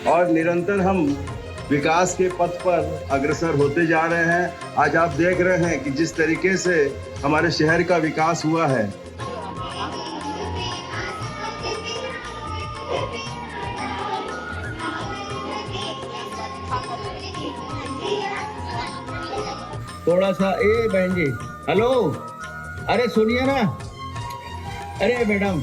और निरंतर हम विकास के पथ पर अग्रसर होते जा रहे हैं। आज आप देख रहे हैं कि जिस तरीके से हमारे शहर का विकास हुआ है, थोड़ा सा ए बहन जी, हेलो, अरे सुनिए ना, अरे मैडम,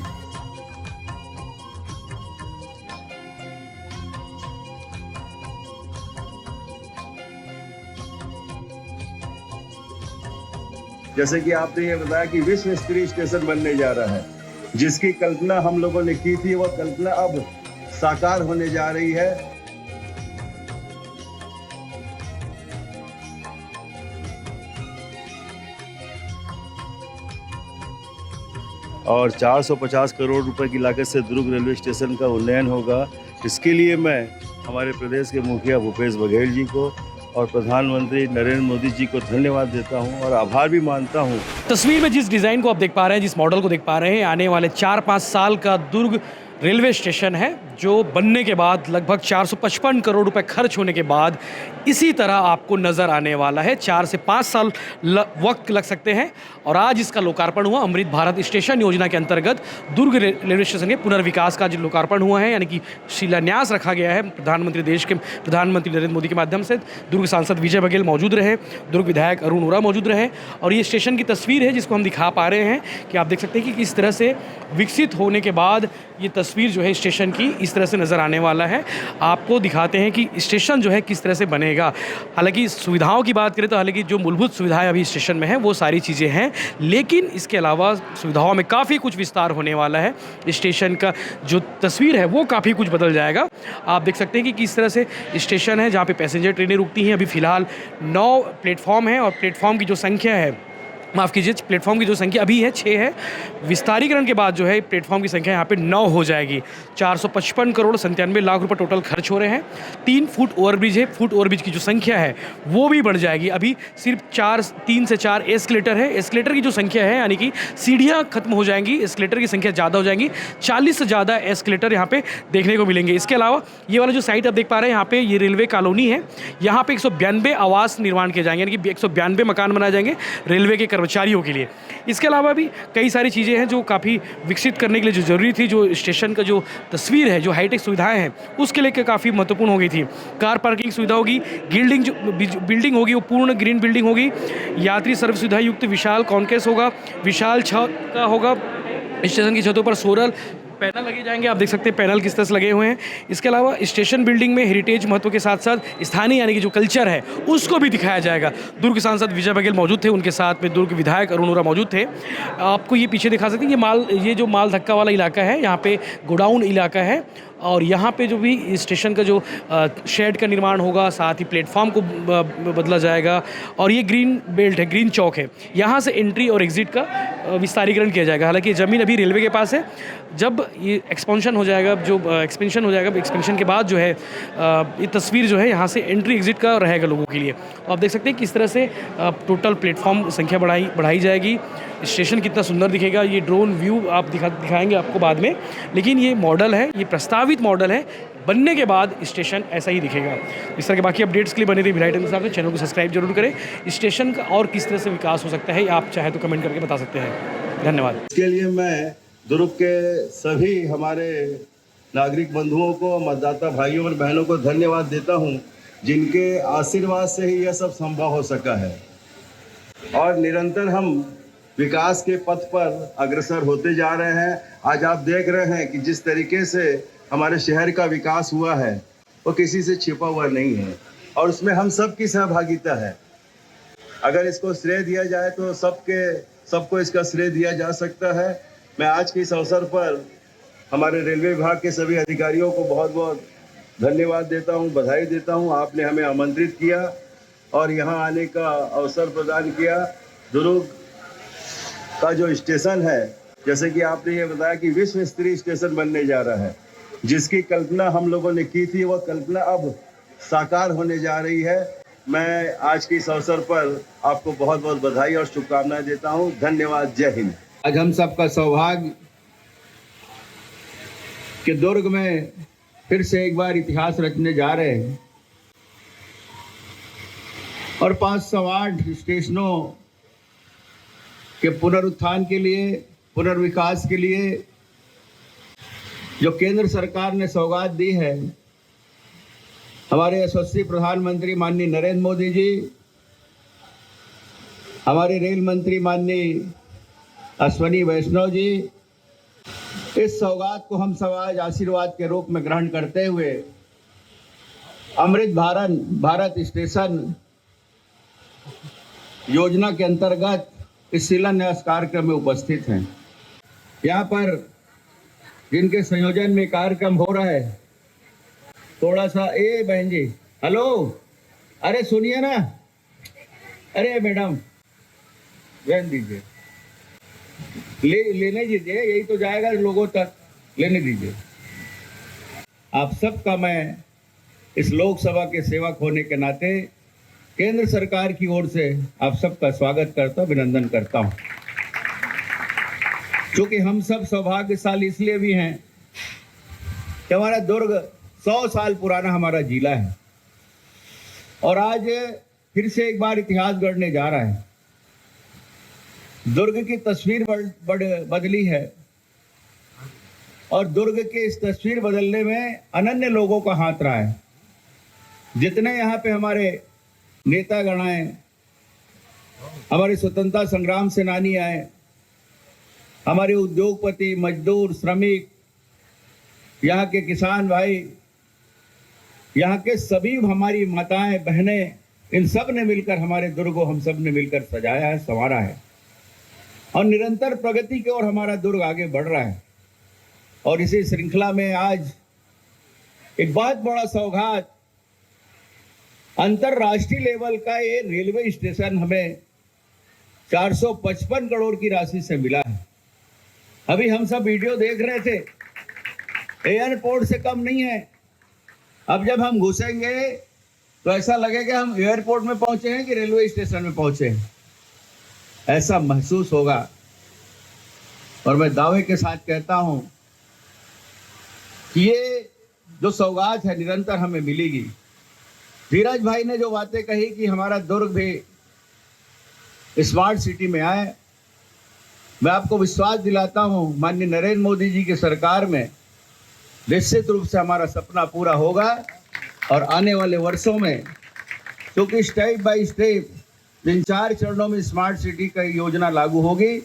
जैसे कि आपने ये बताया कि विश्व स्तरीय स्टेशन बनने जा रहा है, जिसकी कल्पना हम लोगों ने की थी, वह कल्पना अब साकार होने जा रही है। और 450 करोड़ रुपए की लागत से दुर्ग रेलवे स्टेशन का उन्नयन होगा। इसके लिए मैं हमारे प्रदेश के मुखिया भूपेश बघेल जी को और प्रधानमंत्री नरेंद्र मोदी जी को धन्यवाद देता हूं और आभार भी मानता हूं। तस्वीर में जिस डिज़ाइन को आप देख पा रहे हैं, जिस मॉडल को देख पा रहे हैं, आने वाले 4-5 साल का दुर्ग रेलवे स्टेशन है, जो बनने के बाद लगभग 455 करोड़ रुपए खर्च होने के बाद इसी तरह आपको नज़र आने वाला है। 4 से 5 साल वक्त लग सकते हैं और आज इसका लोकार्पण हुआ। अमृत भारत स्टेशन योजना के अंतर्गत दुर्ग रेलवे स्टेशन के पुनर्विकास का जो लोकार्पण हुआ है, यानी कि शिलान्यास रखा गया है। देश के प्रधानमंत्री नरेंद्र मोदी के माध्यम से दुर्ग सांसद विजय बघेल मौजूद रहे, दुर्ग विधायक अरुण वोरा मौजूद रहे और ये स्टेशन की तस्वीर है जिसको हम दिखा पा रहे हैं कि आप देख सकते हैं कि किस तरह से विकसित होने के बाद ये तस्वीर जो है स्टेशन की इस तरह से नज़र आने वाला है। आपको दिखाते हैं कि स्टेशन जो है किस तरह से बनेगा। हालांकि सुविधाओं की बात करें तो हालांकि जो मूलभूत सुविधाएं अभी स्टेशन में हैं वो सारी चीज़ें हैं, लेकिन इसके अलावा सुविधाओं में काफ़ी कुछ विस्तार होने वाला है। स्टेशन का जो तस्वीर है वो काफ़ी कुछ बदल जाएगा। आप देख सकते हैं कि किस तरह से स्टेशन है जहाँ पे पैसेंजर ट्रेनें रुकती हैं। अभी फ़िलहाल 9 प्लेटफॉर्म हैं और प्लेटफॉर्म की जो संख्या है, माफ़ कीजिए, प्लेटफॉर्म की जो संख्या अभी है 6 है। विस्तारीकरण के बाद जो है प्लेटफॉर्म की संख्या यहाँ पे 9 हो जाएगी। 455 करोड़ 97 लाख रुपए टोटल खर्च हो रहे हैं। 3 फुट ओवरब्रिज है, फुट ओवरब्रिज की जो संख्या है वो भी बढ़ जाएगी। अभी सिर्फ 3 से 4 एस्केलेटर है। एस्केलेटर की जो संख्या है, यानी कि सीढ़ियाँ खत्म हो जाएंगी, एस्केलेटर की संख्या ज़्यादा हो जाएंगी। 40 से ज़्यादा एस्केलेटर यहाँ पे देखने को मिलेंगे। इसके अलावा ये वाला जो साइट आप देख पा रहे हैं, यहाँ पे ये रेलवे कॉलोनी है। यहाँ पे 192 आवास निर्माण किए जाएंगे, यानी कि 192 मकान बनाए जाएंगे रेलवे के कर्मचारियों के लिए। इसके अलावा भी कई सारी चीज़ें हैं जो काफ़ी विकसित करने के लिए जो ज़रूरी थी। जो स्टेशन का जो तस्वीर है, जो हाईटेक सुविधाएं हैं, उसके लिए काफ़ी महत्वपूर्ण हो गई थी। कार पार्किंग सुविधा होगी, बिल्डिंग होगी वो पूर्ण ग्रीन बिल्डिंग होगी, यात्री सर्व सुविधा युक्त विशाल कॉन्केस होगा, विशाल छत का होगा। स्टेशन की छतों पर सोलर पैनल लगे जाएंगे। आप देख सकते हैं पैनल किस तरह से लगे हुए हैं। इसके अलावा स्टेशन बिल्डिंग में हेरिटेज महत्व के साथ साथ स्थानीय यानी कि जो कल्चर है उसको भी दिखाया जाएगा। दुर्ग सांसद विजय बघेल मौजूद थे, उनके साथ में दुर्ग विधायक अरुण वोरा मौजूद थे। आपको ये पीछे दिखा सकते हैं, ये जो माल धक्का वाला इलाका है, यहाँ पे गोडाउन इलाका है और यहाँ पे जो भी स्टेशन का जो शेड का निर्माण होगा, साथ ही प्लेटफॉर्म को बदला जाएगा और ये ग्रीन बेल्ट है, ग्रीन चौक है, यहाँ से एंट्री और एग्जिट का विस्तारीकरण किया जाएगा। हालांकि ज़मीन अभी रेलवे के पास है। जब ये एक्सपेंशन हो जाएगा, एक्सपेंशन के बाद जो है ये तस्वीर जो है यहाँ से एंट्री एग्जिट का रहेगा लोगों के लिए। आप देख सकते हैं किस तरह से टोटल प्लेटफॉर्म संख्या बढ़ाई जाएगी। स्टेशन कितना सुंदर दिखेगा, ये ड्रोन व्यू आप दिखाएंगे आपको बाद में, लेकिन ये मॉडल है, ये प्रस्तावित मॉडल है। बनने के बाद स्टेशन ऐसा ही दिखेगा। इस तरह के बाकी अपडेट्स के लिए बने रहिए भिलाई टाइम्स के साथ। चैनल को सब्सक्राइब जरूर करें। स्टेशन का और किस तरह से विकास हो सकता है आप चाहे तो कमेंट करके बता सकते हैं। धन्यवाद। इसके लिए मैं दुर्ग के सभी हमारे नागरिक बंधुओं को, मतदाता भाइयों और बहनों को धन्यवाद देता हूं, जिनके आशीर्वाद से ही यह सब संभव हो सका है। और निरंतर हम विकास के पथ पर अग्रसर होते जा रहे हैं। आज आप देख रहे हैं कि जिस तरीके से हमारे शहर का विकास हुआ है वो किसी से छिपा हुआ नहीं है और उसमें हम सबकी सहभागिता है। अगर इसको श्रेय दिया जाए तो सबको इसका श्रेय दिया जा सकता है। मैं आज के इस अवसर पर हमारे रेलवे विभाग के सभी अधिकारियों को बहुत बहुत धन्यवाद देता हूं, बधाई देता हूं। आपने हमें आमंत्रित किया और यहाँ आने का अवसर प्रदान किया। दुर्ग का जो स्टेशन है, जैसे कि आपने ये बताया कि विश्व स्तरीय स्टेशन बनने जा रहा है, जिसकी कल्पना हम लोगों ने की थी, वह कल्पना अब साकार होने जा रही है। मैं आज के इस अवसर पर आपको बहुत बहुत बधाई और शुभकामनाएं देता हूं। धन्यवाद। जय हिंद। आज हम सबका सौभाग्य कि दुर्ग में फिर से एक बार इतिहास रचने जा रहे हैं और 508 स्टेशनों के पुनरुत्थान के लिए, पुनर्विकास के लिए जो केंद्र सरकार ने सौगात दी है, हमारे यशस्वी प्रधानमंत्री माननीय नरेंद्र मोदी जी, हमारे रेल मंत्री माननीय अश्वनी वैष्णव जी, इस सौगात को हम सब आज आशीर्वाद के रूप में ग्रहण करते हुए अमृत भारत स्टेशन योजना के अंतर्गत इस शिलान्यास कार्यक्रम में उपस्थित हैं। यहाँ पर जिनके संयोजन में कार्यक्रम हो रहा है, थोड़ा सा ए बहन जी, हेलो, अरे सुनिए ना, अरे मैडम रहने दीजिए, लेने दीजिए, यही तो जाएगा लोगों तक, लेने दीजिए। आप सबका मैं इस लोकसभा के सेवक होने के नाते केंद्र सरकार की ओर से आप सबका स्वागत करता हूं, अभिनंदन करता हूं। क्योंकि हम सब सौभाग्यशाली इसलिए भी हैं कि हमारा दुर्ग 100 साल पुराना हमारा जिला है और आज फिर से एक बार इतिहास गढ़ने जा रहा है। दुर्ग की तस्वीर बदली है और दुर्ग की इस तस्वीर बदलने में अनन्य लोगों का हाथ रहा है। जितने यहाँ पे हमारे नेतागण आए, हमारे स्वतंत्रता संग्राम सेनानी आए, हमारे उद्योगपति, मजदूर, श्रमिक, यहाँ के किसान भाई, यहाँ के सभी हमारी माताएं, बहनें, इन सब ने मिलकर हमारे दुर्ग को हम सब ने मिलकर सजाया है, संवारा है और निरंतर प्रगति की ओर हमारा दुर्ग आगे बढ़ रहा है। और इसी श्रृंखला में आज एक बहुत बड़ा सौगात, अंतरराष्ट्रीय लेवल का ये रेलवे स्टेशन हमें 455 करोड़ की राशि से मिला है। अभी हम सब वीडियो देख रहे थे, एयरपोर्ट से कम नहीं है। अब जब हम घुसेंगे तो ऐसा लगेगा हम एयरपोर्ट में पहुंचे हैं कि रेलवे स्टेशन में पहुंचे हैं, ऐसा महसूस होगा। और मैं दावे के साथ कहता हूं कि ये जो सौगात है निरंतर हमें मिलेगी। धीरज भाई ने जो बातें कही कि हमारा दुर्ग भी स्मार्ट सिटी में आए, मैं आपको विश्वास दिलाता हूं माननीय नरेंद्र मोदी जी की सरकार में निश्चित रूप से हमारा सपना पूरा होगा और आने वाले वर्षों में, क्योंकि स्टेप बाय स्टेप जिन 4 चरणों में स्मार्ट सिटी का योजना लागू होगी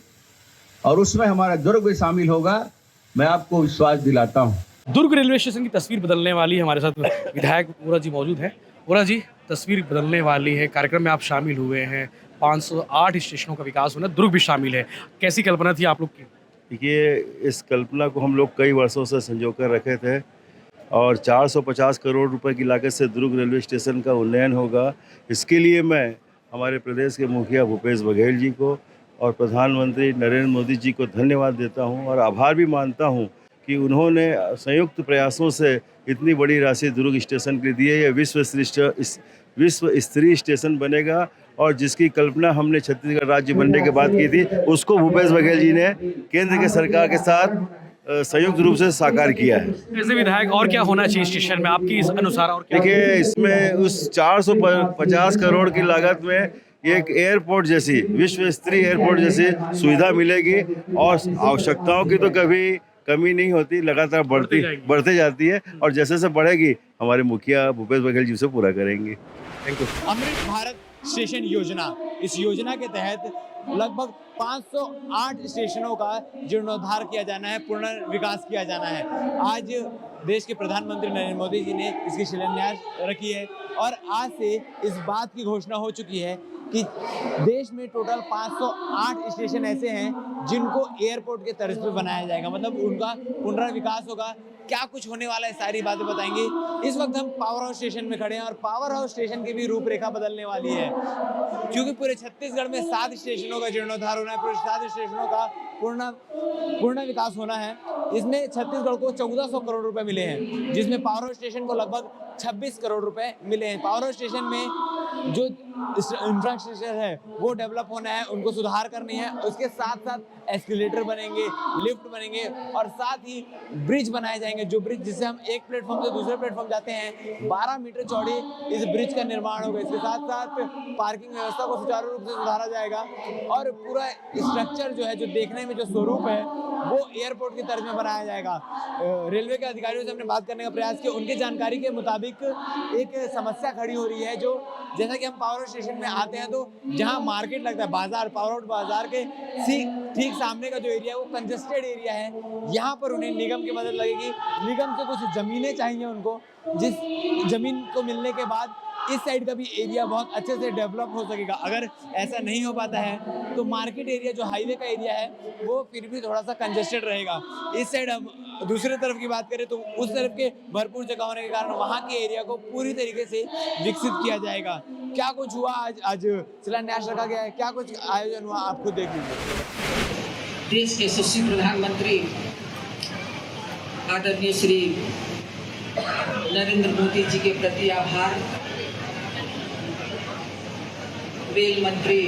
और उसमें हमारा दुर्ग भी शामिल होगा, मैं आपको विश्वास दिलाता हूं। दुर्ग रेलवे स्टेशन की तस्वीर बदलने वाली हमारे साथ विधायक वोरा जी मौजूद हैं। वोरा जी, तस्वीर बदलने वाली है, कार्यक्रम में आप शामिल हुए हैं, 508 स्टेशनों का विकास होना, दुर्ग भी शामिल है, कैसी कल्पना थी आप लोग की? देखिए, इस कल्पना को हम लोग कई वर्षों से संजो कर रखे थे और 450 करोड़ रुपए की लागत से दुर्ग रेलवे स्टेशन का उन्नयन होगा। इसके लिए मैं हमारे प्रदेश के मुखिया भूपेश बघेल जी को और प्रधानमंत्री नरेंद्र मोदी जी को धन्यवाद देता हूं और आभार भी मानता हूं कि उन्होंने संयुक्त प्रयासों से इतनी बड़ी राशि दुर्ग स्टेशन के लिए दी है। यह विश्व स्तरीय स्टेशन बनेगा और जिसकी कल्पना हमने छत्तीसगढ़ राज्य बनने के बाद की थी, उसको भूपेश बघेल जी ने केंद्र के सरकार के साथ संयुक्त रूप से साकार किया है। ऐसे विधायक और क्या होना चाहिए स्टेशन में आपकी इस अनुसार? और क्या? देखिए, इसमें उस 450 करोड़ की लागत में एक एयरपोर्ट जैसी, विश्व स्तरीय एयरपोर्ट जैसी सुविधा मिलेगी और आवश्यकताओं की तो कभी कमी नहीं होती, लगातार बढ़ती जाती है और जैसे जैसे बढ़ेगी हमारे मुखिया भूपेश बघेल जी उसे पूरा करेंगे। Thank you. Amrit Bharat station योजना, इस योजना के तहत लगभग 508 स्टेशनों का जीर्णोद्धार किया जाना है, पुनर्विकास किया जाना है। आज देश के प्रधानमंत्री नरेंद्र मोदी जी ने इसकी शिलान्यास रखी है और आज से इस बात की घोषणा हो चुकी है कि देश में टोटल 508 स्टेशन ऐसे हैं जिनको एयरपोर्ट के तर्ज पे बनाया जाएगा, मतलब उनका पुनर्विकास होगा। क्या कुछ होने वाला है, सारी बातें बताएंगे। इस वक्त हम पावर हाउस स्टेशन में खड़े हैं और पावर हाउस स्टेशन की भी रूपरेखा बदलने वाली है, क्योंकि पूरे छत्तीसगढ़ में 7 स्टेशनों का जीर्णोद्धार होना है, पूरे 7 स्टेशनों का पूर्ण विकास होना है। इसमें छत्तीसगढ़ को 1400 करोड़ रुपए मिले हैं, जिसमें पावर हाउस स्टेशन को लगभग 26 करोड़ रुपए मिले हैं। पावर हाउस स्टेशन में जो इंफ्रास्ट्रक्चर है वो डेवलप होना है, उनको सुधार करनी है। उसके साथ साथ एस्केलेटर बनेंगे, लिफ्ट बनेंगे और साथ ही ब्रिज बनाए जाएंगे, जो ब्रिज जिससे हम एक प्लेटफॉर्म से दूसरे प्लेटफॉर्म जाते हैं। 12 मीटर चौड़ी इस ब्रिज का निर्माण होगा। इसके साथ साथ पार्किंग व्यवस्था को सुचारू रूप से सुधारा जाएगा और पूरा स्ट्रक्चर जो है, जो देखने में जो स्वरूप है, वो एयरपोर्ट की तर्ज में बनाया जाएगा। रेलवे के अधिकारियों से हमने बात करने का प्रयास किया। उनकी जानकारी के मुताबिक एक समस्या खड़ी हो रही है, जो जैसा कि हम पावर हाउस स्टेशन में आते हैं तो जहां मार्केट लगता है, बाजार, पावर हाउस बाजार के ठीक सामने का जो एरिया है वो कंजेस्टेड एरिया है। यहाँ पर उन्हें निगम की मदद लगेगी। निगम से कुछ ज़मीनें चाहिए उनको, जिस ज़मीन को मिलने के बाद इस साइड का भी एरिया बहुत अच्छे से डेवलप हो सकेगा। अगर ऐसा नहीं हो पाता है तो मार्केट एरिया, जो हाईवे का एरिया है, वो फिर भी थोड़ा सा कंजेस्टेड रहेगा। इस साइड हम दूसरी तरफ की बात करें तो उस तरफ के भरपूर जगह होने के कारण वहाँ के एरिया को पूरी तरीके से विकसित किया जाएगा। क्या कुछ हुआ आज शिलान्यास रखा गया है, क्या कुछ आयोजन हुआ, आप खुद देख लीजिए। देश के यशस्वी प्रधानमंत्री आदरणीय श्री नरेंद्र मोदी जी के प्रति आभार। रेल मंत्री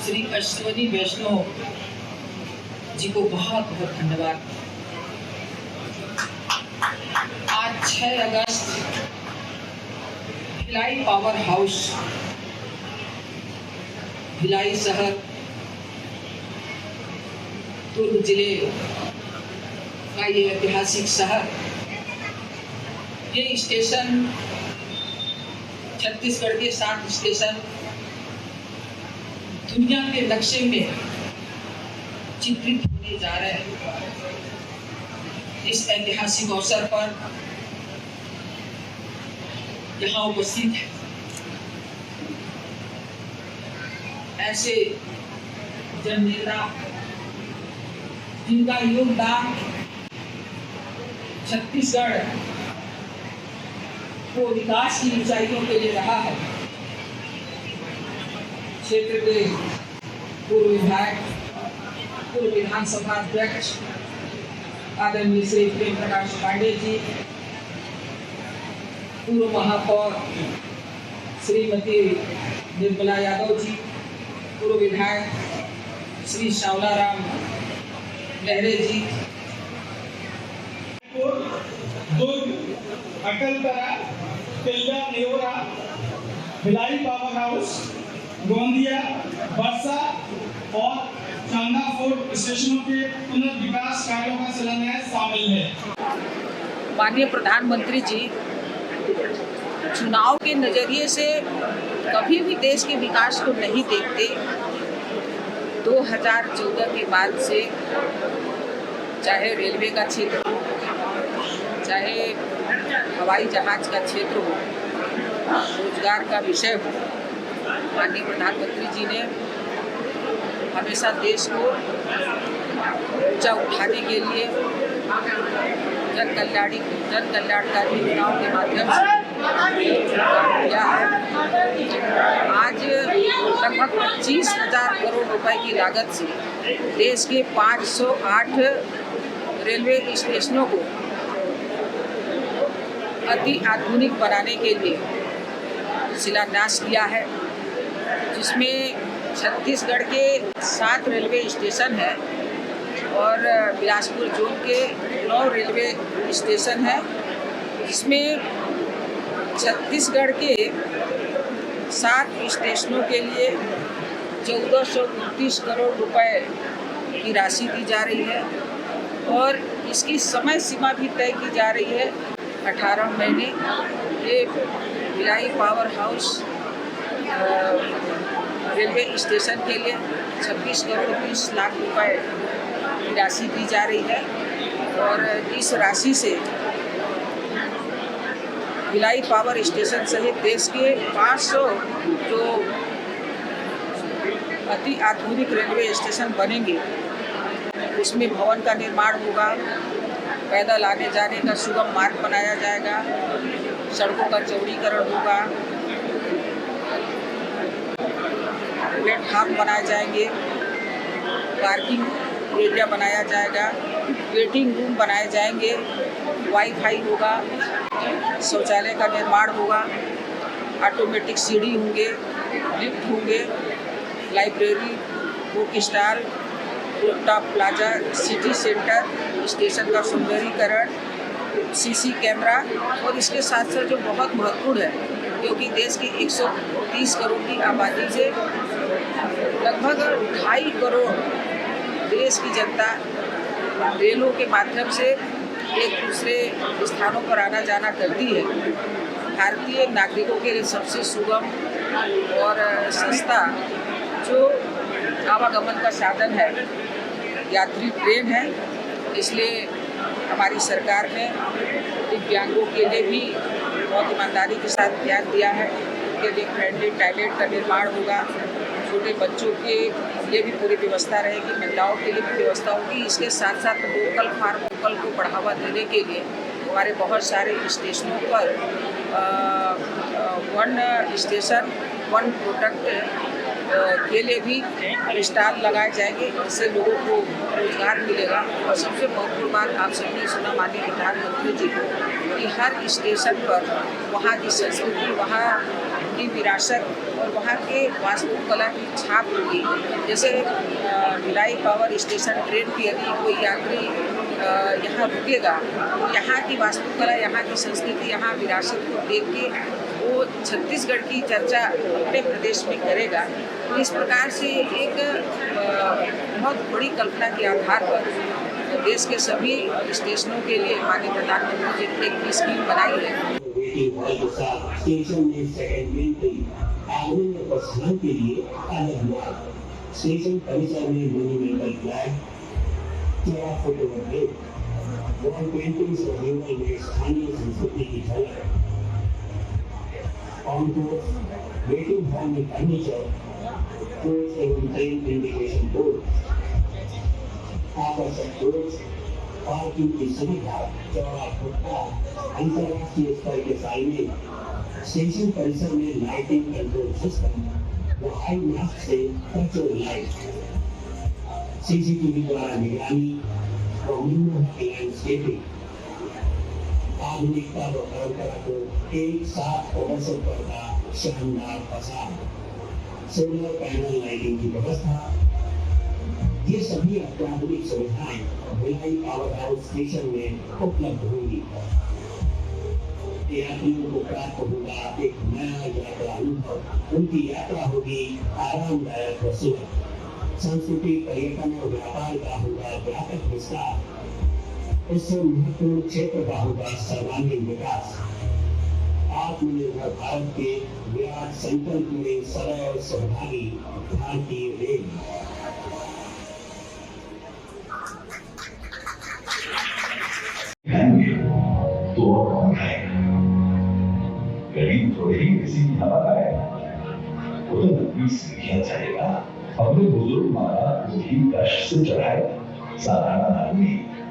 श्री अश्विनी वैष्णव जी को बहुत बहुत धन्यवाद। आज 6 अगस्त भिलाई पावर हाउस, भिलाई शहर, दुर्ग जिले का ये ऐतिहासिक शहर, ये स्टेशन छत्तीसगढ़ के 7 स्टेशन दुनिया के नक्शे में चित्रित होने जा रहे हैं। इस ऐतिहासिक अवसर पर यहाँ उपस्थित है ऐसे जननेता जिनका योगदान छत्तीसगढ़ को विकास की ऊंचाइयों के लिए रहा है। क्षेत्र के पूर्व विधायक, पूर्व विधानसभा अध्यक्ष आदरणीय श्री प्रेम प्रकाश पांडे जी, पूर्व महापौर श्रीमती निर्मला यादव जी, पूर्व विधायक श्री श्यावलाराम लहरे जी, दुर्ग, अटलतरा, तिल्दा, नेवरा, भिलाई पावर हाउस, गोंदिया, बरसा और चांदा फोर्ट स्टेशनों के पुनर्विकास कार्यों का शिलान्यास शामिल है। माननीय प्रधानमंत्री जी चुनाव के नजरिए से कभी भी देश के विकास को नहीं देखते। 2014 के बाद से चाहे रेलवे का क्षेत्र हो, चाहे हवाई जहाज का क्षेत्र हो, रोजगार का विषय हो, माननीय प्रधानमंत्री जी ने हमेशा देश को ऊंचा उठाने के लिए जन कल्याणकारी योजनाओं के माध्यम से किया है। आज लगभग 25,000 करोड़ रुपए की लागत से देश के 508 रेलवे स्टेशनों को अति आधुनिक बनाने के लिए शिलान्यास किया है, जिसमें छत्तीसगढ़ के 7 रेलवे स्टेशन हैं और बिलासपुर जोन के 9 रेलवे स्टेशन हैं, जिसमें छत्तीसगढ़ के 7 स्टेशनों के लिए 1429 करोड़ रुपए की राशि दी जा रही है और इसकी समय सीमा भी तय की जा रही है 18 महीने। ये Bhilai power house railway station के लिए 26 करोड़ 20 लाख रुपए की राशि दी जा रही है और इस राशि से भिलाई पावर स्टेशन सहित देश के 500 जो अति आधुनिक रेलवे स्टेशन बनेंगे, उसमें भवन का निर्माण होगा, पैदल आने जाने का सुगम मार्ग बनाया जाएगा, सड़कों का चौड़ीकरण होगा, प्लेटफार्म बनाए जाएंगे, पार्किंग एरिया बनाया जाएगा, वेटिंग रूम बनाए जाएंगे, वाईफाई होगा, शौचालय का निर्माण होगा ऑटोमेटिक सीढ़ी होंगे, लिफ्ट होंगे, library, book stall, rooftop plaza, city centre, station का सुंदरीकरण, सीसी कैमरा और इसके साथ साथ जो बहुत महत्वपूर्ण है, क्योंकि देश की 130 करोड़ की आबादी से लगभग 2.5 करोड़ देश की जनता रेलों के माध्यम से एक दूसरे स्थानों पर आना जाना करती है। भारतीय नागरिकों के लिए सबसे सुगम और सस्ता जो आवागमन का साधन है यात्री ट्रेन है। इसलिए हमारी सरकार ने दिव्यांगों के लिए भी बहुत ईमानदारी के साथ ध्यान दिया है। उनके लिए फ्रेंडली टॉयलेट का निर्माण होगा, छोटे बच्चों के लिए भी पूरी व्यवस्था रहेगी, महिलाओं के लिए भी व्यवस्था होगी। इसके साथ साथ लोकल फॉर वोकल को बढ़ावा देने के लिए हमारे बहुत सारे स्टेशनों पर वन स्टेशन वन प्रोडक्ट के लिए भी स्टॉल लगाए जाएंगे, जिससे लोगों को रोजगार मिलेगा। और सबसे महत्वपूर्ण बात आप सबने सुना माननीय प्रधानमंत्री जी को कि हर स्टेशन पर वहाँ की संस्कृति, वहाँ की विरासत और वहाँ के वास्तुकला की छाप होगी। जैसे भिलाई पावर स्टेशन ट्रेन की यदि कोई यात्री यहाँ रुकेगा तो यहाँ की वास्तुकला, यहाँ की संस्कृति, यहाँ विरासत को देख के वो छत्तीसगढ़ की चर्चा अपने प्रदेश में करेगा। तो इस प्रकार से एक बहुत बड़ी कल्पना के आधार पर देश के सभी स्टेशनों के लिए माननीय प्रधानमंत्री जी ने एक स्कीम बनाई है। स्टेशन में सेकंड विंड आगमन और प्रस्थान के लिए अलग मार्ग, स्टेशन परिसर में मोन्यूमेंटल फ्लैग, चौड़ा फोटोवॉल, वॉल पेंटिंग्स और म्यूरल में स्थानीय संस्कृति की झलक, कॉन्टोर्स, वेटिंग हॉल में फर्नीचर, कोच एवं ट्रेन इंडिकेशन बोर्ड, आकर्षक कोच, पार्किंग की सुविधा, चौड़ा फुटपाथ, अंतर्राष्ट्रीय स्तर के साइनेज, स्टेशन परिसर में लाइटिंग कंट्रोल सिस्टम, व हाई मास्ट से वर्चुअल लाइट, सीसीटीवी द्वारा निगरानी और मनमोहक लैंडस्केपिंग, आधुनिकता व परंपरा को एक साथ अवसर करता शानदार फसाद, सोलर पैनल लाइटिंग की व्यवस्था, ये सभी अत्याधुनिक सुविधाएं भिलाई पावर हाउस स्टेशन में उपलब्ध होंगी। यात्रियों को प्राप्त होगा एक नया यात्रा अनुभव, उनकी यात्रा होगी आरामदायक व सुलभ। संस्कृति, पर्यटन और व्यापार का होगा व्यापक विस्तार। इससे महत्वपूर्ण क्षेत्र का होगा सर्वांगीण विकास। आत्मनिर्भर भारत के विराट संकल्प में सदैव सहभागी भारतीय रेल। तो कौन है? गरीब थोड़े ही किसी की हवा है, वो तो नकली सीढ़ियां चढ़ेगा। अपने बुजुर्ग माता भी कष्ट से चढ़ाए, साधारण आदमी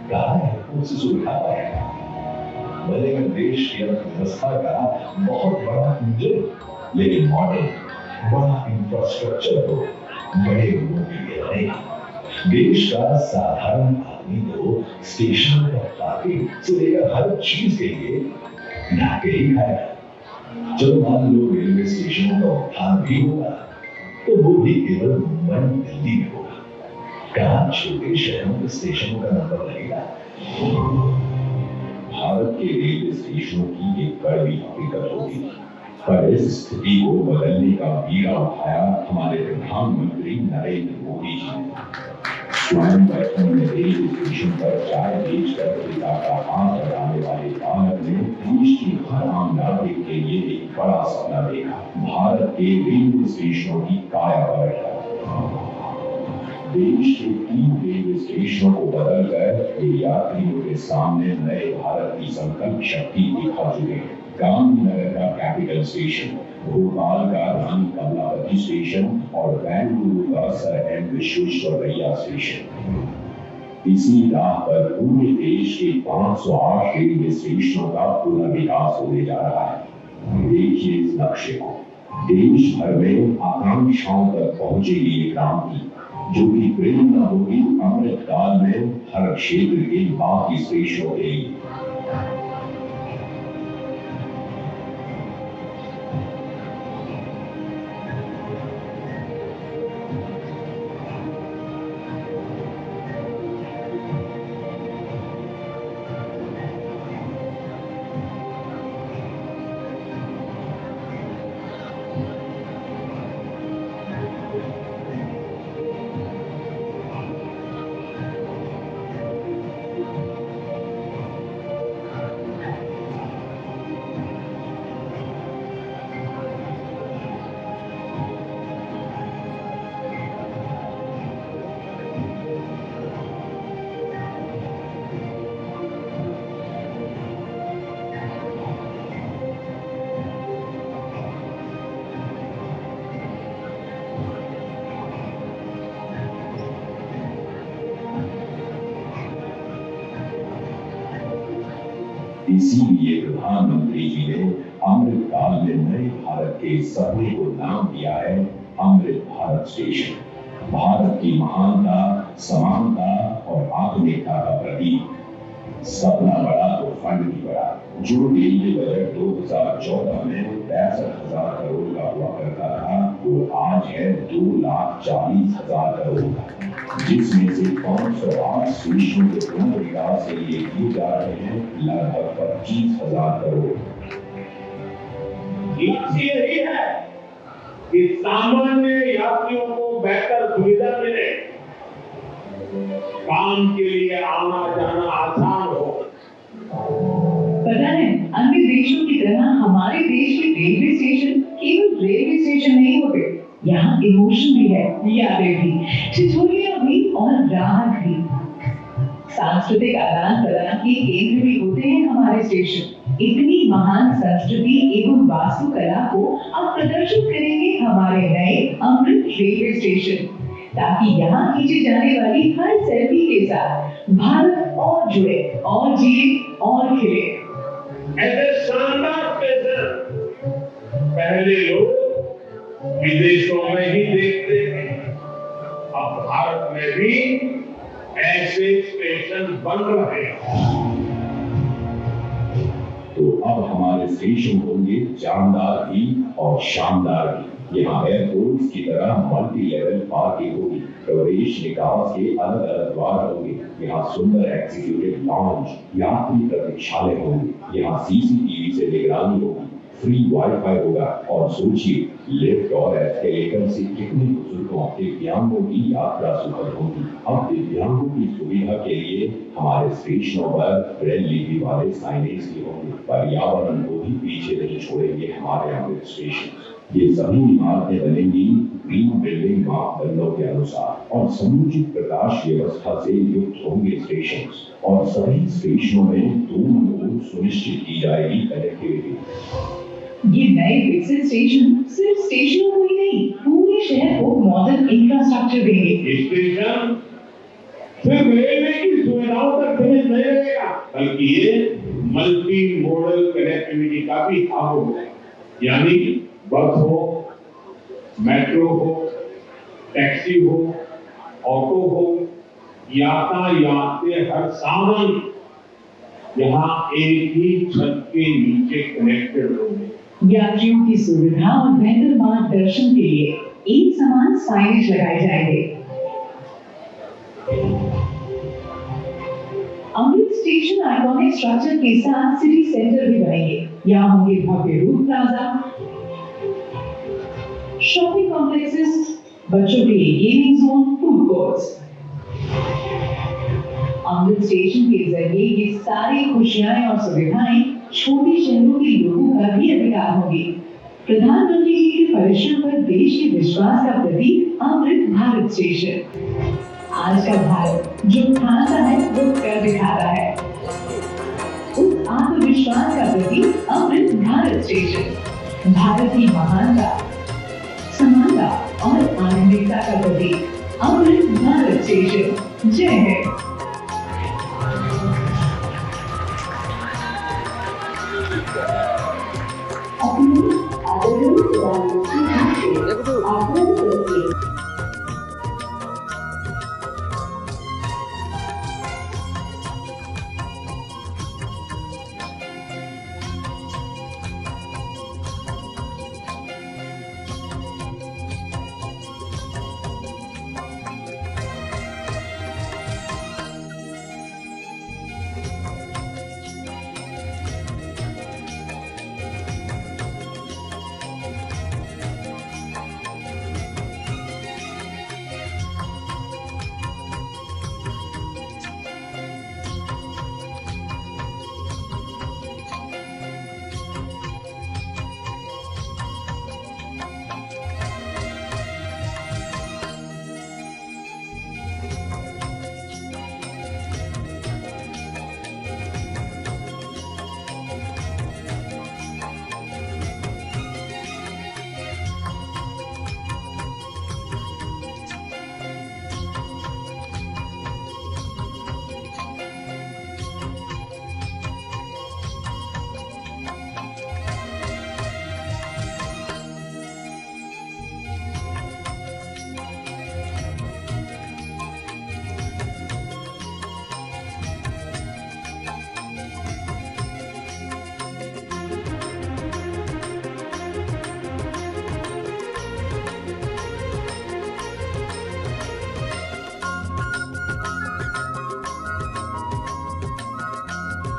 कहा है उनसे सुविधा पाएगा। भले में देश की अर्थव्यवस्था का बहुत बड़ा इंजन, लेकिन मॉडल बड़ा इंफ्रास्ट्रक्चर तो बड़े लोगों के लिए नहीं। देश का साधारण आदमी तो स्टेशन पर पार्किंग से लेकर हर चीज के लिए नाके ही खाएगा। जब मान लो रेलवे स्टेशनों का उत्थान भी होगा तो वो भी केवल मुंबई दिल्ली में होगा। कहाँ छोटे शहरों के स्टेशनों का नंबर लगेगा। भारत के रेलवे स्टेशनों की एक कड़वी हकीकत होगी, पर इस स्थिति को बदलने का बीड़ा उठाया हमारे प्रधानमंत्री नरेंद्र मोदी जी ने। स्वयं बचपन में रेलवे स्टेशन पर चाय बेचकर पिता का हाथ बढ़ाने वाले बालक ने देश के हर आम नागरिक के लिए एक बड़ा सपना देखा, भारत के रेलवे स्टेशनों की कायापलट। देश के 3 रेलवे स्टेशनों को बदलकर ये यात्रियों के सामने नए भारत की संकल्प शक्ति दिखा चुके हैं। गांधीनगर का कैपिटल स्टेशन, भोपाल का रानी कमलावती स्टेशन और बेंगलुरु का सर एम विश्वेश्वरैया स्टेशन। इसी राह पर पूरे देश के 508 रेलवे स्टेशनों का पुनर्विकास होने जा रहा है। देखिए इस नक्शे को, देश भर में आकांक्षाओं तक पहुंचेगी ये क्रांति, जो कि प्रेरणा होगी अमृत काल में हर क्षेत्र के बाकी स्टेशनों के लिए। इसीलिए प्रधानमंत्री जी ने अमृत काल में नए भारत के सपने को नाम दिया है अमृत भारत स्टेशन। भारत की महानता, समानता और आधुनिकता का प्रतीक। सपना बड़ा तो फंड भी बड़ा। जो रेलवे बजट 2014 में 65,000 करोड़ का हुआ करता था, वो आज है 2,40,000 करोड़ का, जिसमें से 508 स्टेशनों के पुनर्विकास के लिए किए जा रहे हैं लगभग 25,000 करोड़। लक्ष्य यही है कि सामान्य यात्रियों को बेहतर सुविधा मिले, काम के लिए आना जाना आसान हो। पता है, अन्य देशों की तरह हमारे देश के रेलवे स्टेशन केवल रेलवे स्टेशन नहीं होते, यहाँ इमोशन भी है, यादें भी, ठिठुलियां भी और राहत भी। सांस्कृतिक आदान प्रदान के केंद्र भी होते हैं हमारे स्टेशन। इतनी महान संस्कृति एवं वास्तुकला को अब प्रदर्शित करेंगे हमारे नए अमृत रेलवे स्टेशन, ताकि यहाँ खींची जाने वाली हर सेल्फी के साथ भारत और जुड़े और जिए और खिले। ऐसे शानदार स्टेशन पहले लोग विदेशों में ही देखते थे, अब भारत में भी ऐसे स्टेशन बन रहे हैं। तो अब हमारे स्टेशन होंगे जानदार भी और शानदार भी। यहाँ एयरपोर्ट की तरह मल्टी लेवल पार्किंग होगी, प्रवेश निकास के अलग अलग द्वार होंगे। यहाँ सुंदर एग्जीक्यूटिव लॉन्ज, यात्री प्रतीक्षालय होंगे। यहाँ सीसीटीवी से निगरानी होगी, फ्री वाईफाई होगा और सोचिए लिफ्ट और एस्केलेटर से कितने बुजुर्गों दिव्यांगों की यात्रा सुखद होगी। अब दिव्यांगों की सुविधा के लिए हमारे स्टेशनों पर ब्रेल लिपि वाले साइनेज भी होंगे। पर्यावरण को भी पीछे नहीं छोड़ेंगे हमारे अमृत स्टेशन। ये सभी इमारतें बनेंगी ग्रीन बिल्डिंग मापदंडों के अनुसार और समुचित प्रकाश व्यवस्था से युक्त होंगे स्टेशन, और सभी स्टेशनों में दोनों ओर सुनिश्चित की जाएगी कनेक्टिविटी। ये नए विकसित स्टेशन सिर्फ स्टेशनों को ही नहीं, पूरे शहर को मॉडर्न इंफ्रास्ट्रक्चर देंगे। स्टेशन सिर्फ रेलवे की सुविधाओं तक सीमित नहीं रहेगा, बल्कि ये मल्टी मॉडल कनेक्टिविटी का भी हब होगा। यानी बस हो, मेट्रो हो, टैक्सी हो, ऑटो हो, यातायात के हर साधन यहाँ एक ही छत के नीचे कनेक्टेड होंगे। यात्रियों की सुविधा और बेहतर मार्गदर्शन के लिए एक समान साइनेज लगाए जाएंगे। अमृत स्टेशन आइकॉनिक स्ट्रक्चर के साथ सिटी सेंटर भी बनेंगे। यहाँ होंगे भव्य रूट प्लाजा, शॉपिंग कॉम्प्लेक्सेस, बच्चों के लिए गेमिंग जोन, फूड कोर्ट्स। अमृत स्टेशन के जरिए ये सारी खुशियां और सुविधाएं छोटे शहरों के लोगों का भी अधिकार होगी। प्रधानमंत्री जी के परिश्रम पर देश के विश्वास का प्रतीक अमृत भारत स्टेशन। आज का भारत जो ठानता है वो कर दिखाता है। उस आत्मविश्वास का प्रतीक अमृत भारत स्टेशन। भारत की महानता, समानता और आनंदिकता का प्रतीक अमृत भारत स्टेशन। जय हिंद। अपनी आदरणीय प्रधानमंत्री जी से